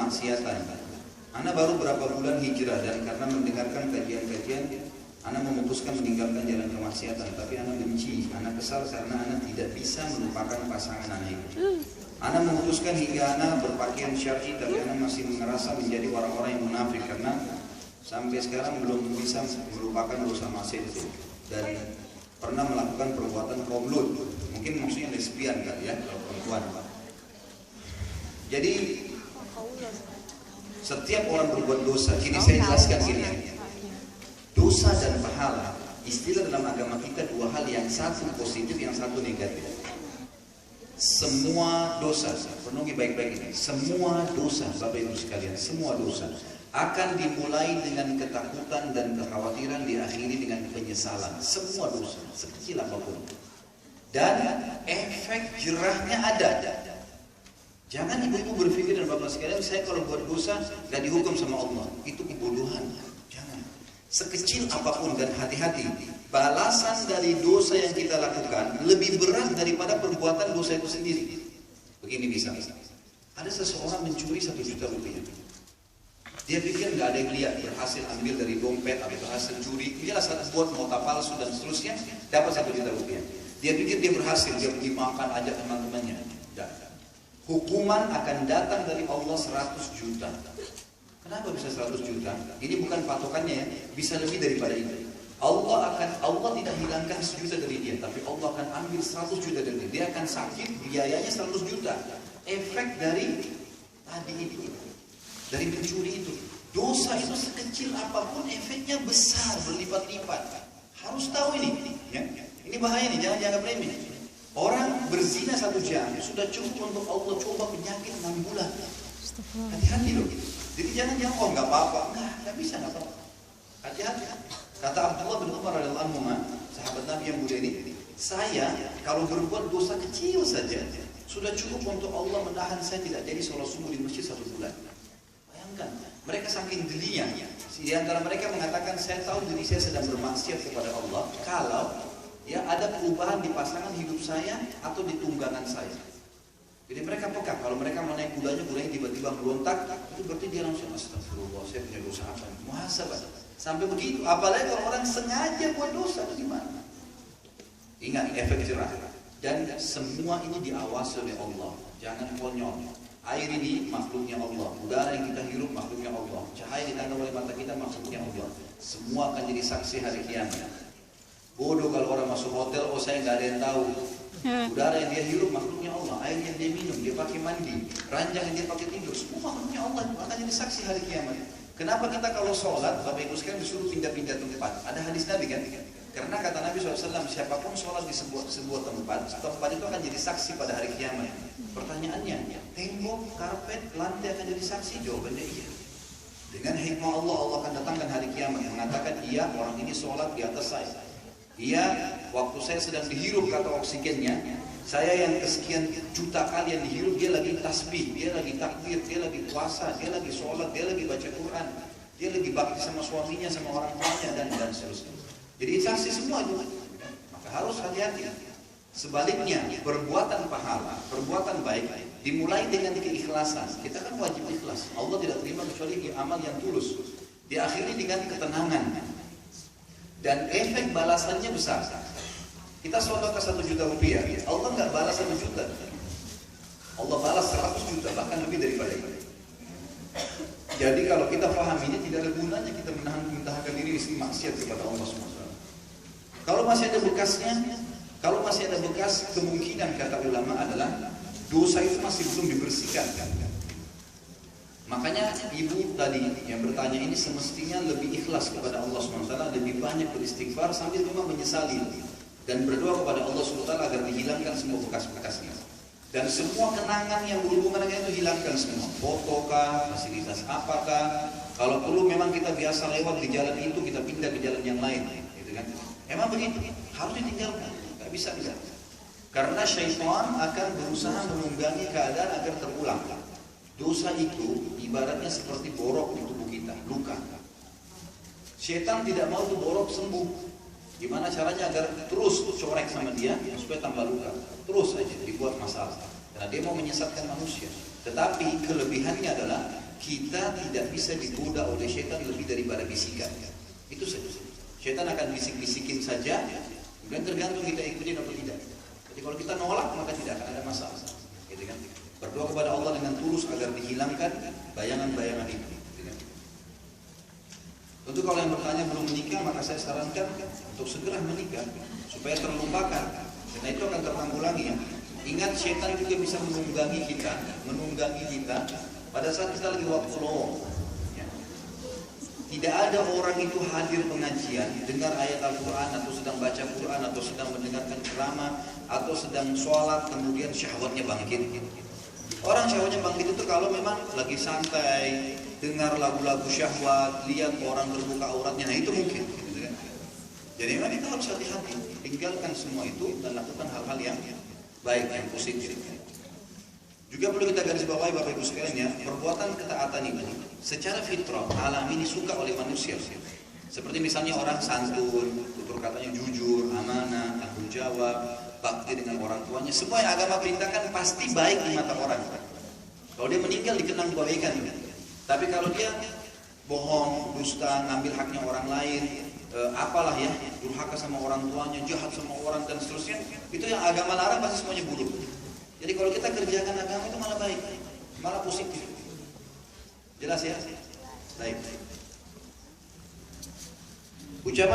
kemaksiatan. Ana baru berapa bulan hijrah dan karena mendengarkan kajian-kajian, Ana memutuskan meninggalkan jalan kemaksiatan. Tapi Ana benci, Ana kesal karena Ana tidak bisa melupakan pasangan Ana itu. Ana memutuskan hingga Ana berpakaian syar'i, tapi Ana masih merasa menjadi orang-orang yang munafik karena sampai sekarang belum bisa melupakan dosa maksiat itu. Dan pernah melakukan perbuatan kaum Lut. Mungkin maksudnya lesbian kali ya, kalau perempuan. Jadi setiap orang berbuat dosa, gini saya jelaskan gini ya. Dosa dan pahala, istilah dalam agama kita dua hal, yang satu positif, yang satu negatif. Semua dosa, penuhi baik-baik ini, semua dosa, Bapak Ibu sekalian, semua dosa akan dimulai dengan ketakutan dan kekhawatiran, diakhiri dengan penyesalan. Semua dosa, sekecil apapun. Dan efek jerahnya ada. Jangan ibu-ibu berpikir dan bapak sekalian, saya kalau buat dosa gak dihukum sama Allah. Itu kebodohan. Jangan. Sekecil apapun, dan hati-hati. Balasan dari dosa yang kita lakukan lebih berat daripada perbuatan dosa itu sendiri. Begini bisa. Ada seseorang mencuri 1 juta rupiah. Dia pikir gak ada yang lihat, berhasil ambil dari dompet atau berhasil curi. Dia buat nota palsu dan seterusnya, dapat 1 juta rupiah. Dia pikir dia berhasil, dia pergi makan, ajak teman-temannya. Hukuman akan datang dari Allah 100 juta. Kenapa bisa 100 juta? Ini bukan patokannya ya, bisa lebih daripada itu. Allah tidak hilangkan 1 juta dari dia, tapi Allah akan ambil 100 juta dari dia. Dia akan sakit, biayanya 100 juta. Efek dari tadi ini, dari mencuri itu. Dosa itu sekecil apapun efeknya besar, berlipat-lipat. Harus tahu ini. Ya? Ini bahaya nih, jangan dianggap remeh. Orang berzina 1 jam sudah cukup untuk Allah coba penyakit 6 bulan. Hati-hati loh. Jadi jangan oh nggak apa-apa, nggak bisa, nggak apa-apa. Hati-hati. Kata Abdullah bin Umar radhiyallahu anhu, sahabat Nabi yang mulia ini, saya kalau berbuat dosa kecil saja sudah cukup untuk Allah menahan saya tidak jadi sholat subuh di masjid 1 bulan. Bayangkan, mereka saking gelinya. Di antara mereka mengatakan, saya tahu diri saya sedang bermaksiat kepada Allah kalau ya ada perubahan di pasangan hidup saya atau di tunggangan saya. Jadi mereka peka, kalau mereka mau naik kudanya tiba-tiba berontak, itu berarti dia langsung astagfirullah, saya punya dosa apa? Muhasabah. Sampai begitu, apalagi kalau orang sengaja buat dosa, itu gimana? Ingat efek jerah. Dan semua ini diawasi oleh Allah. Jangan konyol. Air ini makhluknya Allah, udara yang kita hirup makhluknya Allah, cahaya ditangkap oleh mata kita makhluknya Allah. Semua akan jadi saksi hari kiamat. Bodoh kalau orang masuk hotel, oh saya nggak ada yang tahu. Udara yang dia hirup makhluknya Allah, air yang dia minum, dia pakai mandi, ranjang yang dia pakai tidur, semua makhluknya Allah, akan jadi saksi hari kiamat. Kenapa kita kalau sholat, Bapak Ibu sekalian disuruh pindah-pindah tempat? Ada hadis Nabi kan? Karena kata Nabi SAW, siapapun sholat di sebuah tempat itu akan jadi saksi pada hari kiamat. Pertanyaannya, tembok, karpet, lantai akan jadi saksi? Jawabannya iya. Dengan hikmah Allah, Allah akan datangkan hari kiamat mengatakan, iya orang ini sholat di atas saya. Iya, waktu saya sedang dihirup kata oksigennya, saya yang kesekian juta kali yang dihirup, dia lagi tasbih, dia lagi takbir, dia lagi puasa, dia lagi sholat, dia lagi baca Quran, dia lagi bakti sama suaminya, sama orang tuanya, dan seterusnya. Jadi saksi semua itu. Maka harus hati-hati. Sebaliknya, perbuatan pahala, perbuatan baik, dimulai dengan keikhlasan. Kita kan wajib ikhlas. Allah tidak terima kecuali amal yang tulus. Diakhiri dengan ketenangan. Dan efek balasannya besar. Kita sedekah 1 juta rupiah, Allah nggak balas 1 juta, Allah balas 100 juta, bahkan lebih daripada itu. Jadi kalau kita paham ini, tidak ada gunanya kita menahan diri di maksiat kepada Allah SWT. Kalau masih ada bekasnya, kalau masih ada bekas, kemungkinan kata ulama adalah dosa itu masih belum dibersihkan. Makanya ibu tadi yang bertanya ini semestinya lebih ikhlas kepada Allah SWT, lebih banyak beristighfar sambil memang menyesali dan berdoa kepada Allah SWT agar dihilangkan semua bekas-bekasnya. Dan semua kenangan yang berhubungan dengan itu hilangkan semua. Foto kah, fasilitas apakah, kalau perlu memang kita biasa lewat di jalan itu, kita pindah ke jalan yang lain, gitu kan? Emang begitu, harus ditinggalkan, nggak bisa. Karena syaitan akan berusaha menunggangi keadaan agar terulang. Dosa itu ibaratnya seperti borok di tubuh kita, luka. Syaitan tidak mau tuh borok sembuh. Gimana caranya agar terus corek sama dia supaya tambah luka? Terus aja dibuat masalah. Karena dia mau menyesatkan manusia. Tetapi kelebihannya adalah kita tidak bisa digoda oleh setan lebih daripada bisikan. Itu saja. Setan akan bisik-bisikin saja, kemudian tergantung kita ikutin atau tidak. Jadi kalau kita nolak maka tidak akan ada masalah. Gitu kan? Berdoa kepada Allah dengan tulus agar dihilangkan bayangan-bayangan itu. Gitu kan? Tentu kalau yang bertanya belum menikah, maka saya sarankan untuk segera menikah supaya terlupakan. Karena itu akan tertanggulangi. Ya. Ingat, setan juga bisa menunggangi kita pada saat kita lagi waktu lowong. Ya. Tidak ada orang itu hadir pengajian, dengar ayat Al-Quran, atau sedang baca Quran, atau sedang mendengarkan ceramah, atau sedang sholat, kemudian syahwatnya bangkit. Orang syahwatnya bangkit itu kalau memang lagi santai, dengar lagu-lagu syahwat, lihat orang terbuka auratnya, nah itu mungkin. Gitu kan? Jadi memang kita harus hati-hati, tinggalkan semua itu dan lakukan hal-hal yang baik, yang positif. Juga perlu kita garis bawahi Bapak Ibu sekalian ya, perbuatan ketaatan ini secara fitrah alami ini suka oleh manusia. Seperti misalnya orang santun, tutur katanya jujur, amanah, tanggung jawab, bakti dengan orang tuanya, semua yang agama perintahkan pasti baik di mata orang. Kalau dia meninggal dikenang kebaikan. Tapi kalau dia bohong, dusta, ngambil haknya orang lain, apalah ya, durhaka sama orang tuanya, jahat sama orang dan seterusnya, itu yang agama larang pasti semuanya buruk. Jadi kalau kita kerjakan agama itu malah baik, malah positif. Jelas ya? Baik. Ucapan